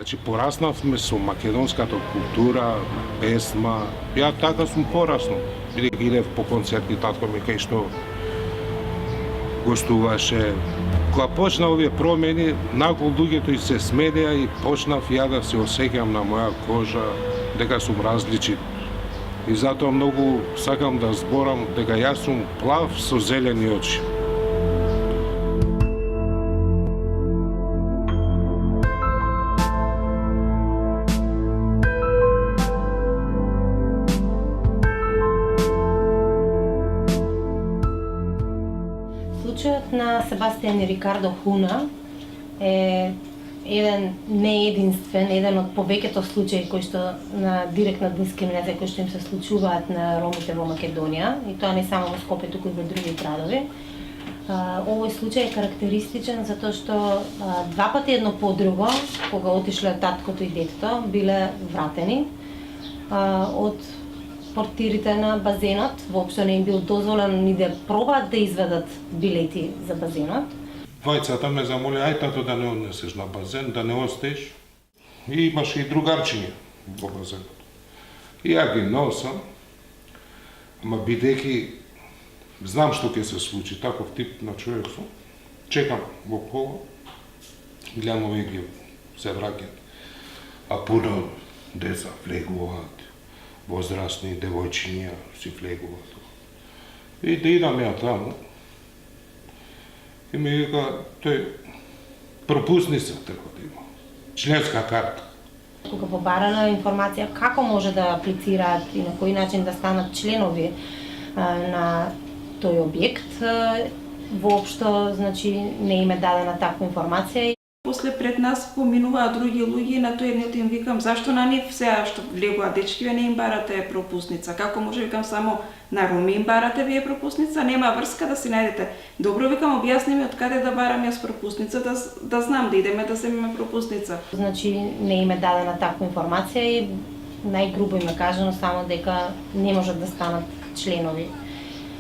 Значи пораснавме со македонската култура, песма. Ја така сум пораснал. Бидејќи идев по концерти, татко ми кај што гостуваше. Кога почна овие промени, накол луѓето и се смедеа и почнав ја да се осеќам на моја кожа дека сум различит. И затоа многу сакам да зборам дека јас сум плав со зелени очи. Случајот на Себастијан и Рикардо Хуна е не единствен, еден од повеќето случаи кои што на директна дискриминација кои што им се случуваат на ромите во Македонија, и тоа не само во Скопје, туку и во други градови. Овој случај е карактеристичен затоа што два пати едно по друго, кога отишле таткото и детето, биле вратени од портирите на базенот. Воопшто не им бил дозволено ни да пробаат да изведат билети за базенот. Двајцата ме замоли, ај тато да не однесеш на базен, да не остеш. И имаше и другарчиња во базенот. И ја ги носам, ама бидејќи знам што ќе се случи, таков тип на човек сум, чекам во кола, гледам овие ги се враќаат, а пуно деца влегуваат, возрастни девојчиња си влегуваат. И да идам ја таму, и ми вика, тој пропусница треба да има, членска карта. Кога побарана информација како може да аплицираат и на кој начин да станат членови на тој објект, воопшто значи не им е дадена таква информација. После пред нас поминуваат други луѓе и на тој едниот им викам зашто на нив сега што влегуваат дечки не им барате пропусница. Како може викам само на роми им барате вие пропусница, нема врска да си најдете. Добро викам објасни ми од каде да барам јас пропусница да знам да идеме да земеме пропусница. Значи не им е дадена таква информација и најгрубо им е кажано само дека не можат да станат членови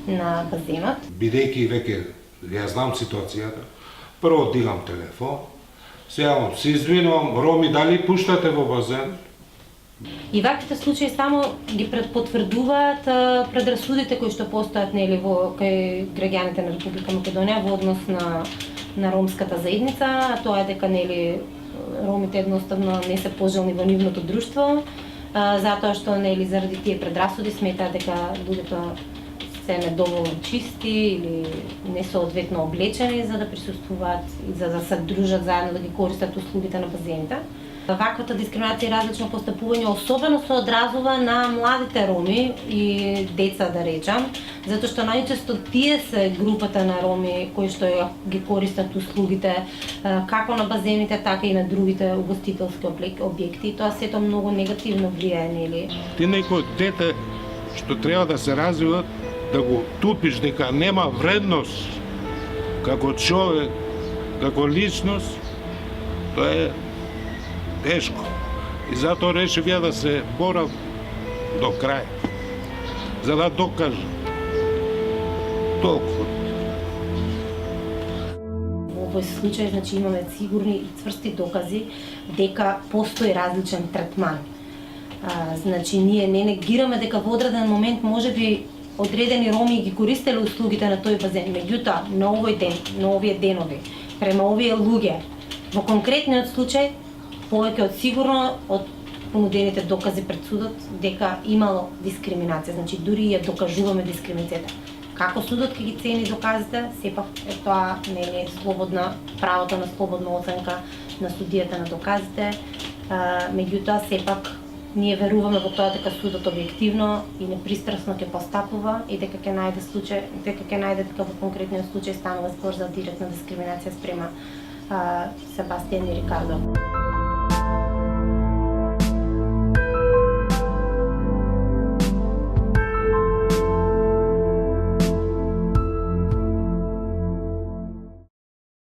на базенот. Бидејќи веќе ја знам ситуацијата, прво дигам телефон, се јавам, се извинувам, роми, дали пуштате во базен? И ваквите случаи само ги потврдуваат предрасудите кои што постојат нели во кај граѓаните на Република Македонија во однос на ромската заедница, а тоа е дека нели ромите едноставно не се пожелни во нивното друштво, затоа што нели заради тие предрасуди сметаат дека луѓето се недоволно чисти или несоодветно облечени за да присуствуваат и за да се дружат заедно да ги користат услугите на базените. Ваквата дискриминација и различно постапување особено се одразува на младите роми и деца, да речам, затоа што најчесто тие се групата на роми кои што ги користат услугите како на базените, така и на другите угостителски објекти. Тоа сето многу негативно влијае, нели? Ти некој дете што треба да се развива, да го тупиш дека нема вредност како човек, како личност, тоа е тешко. И затоа решив ја да се борам до крај, за да докажам толку. Во овој случај значи имаме сигурни и цврсти докази дека постои различен третман. Значи ние не негираме дека во одреден момент можеби одредени роми ги користеле услугите на тој базен, меѓутоа на овој ден, на овие денови, према овие луѓе, во конкретниот случај повеќе од сигурно од понудените докази пред судот дека имало дискриминација, значи дури ја докажуваме дискриминацијата. Како судот ќе ги цени доказите, сепак е тоа нели слободна правото на слободна оценка на судијата на доказите, меѓутоа сепак ние веруваме во тоа дека судот објективно и непристрасно ќе постапува и дека ќе најде дека во конкретниот случај станува збор за директна дискриминација спрема Себастијан и Рикардо.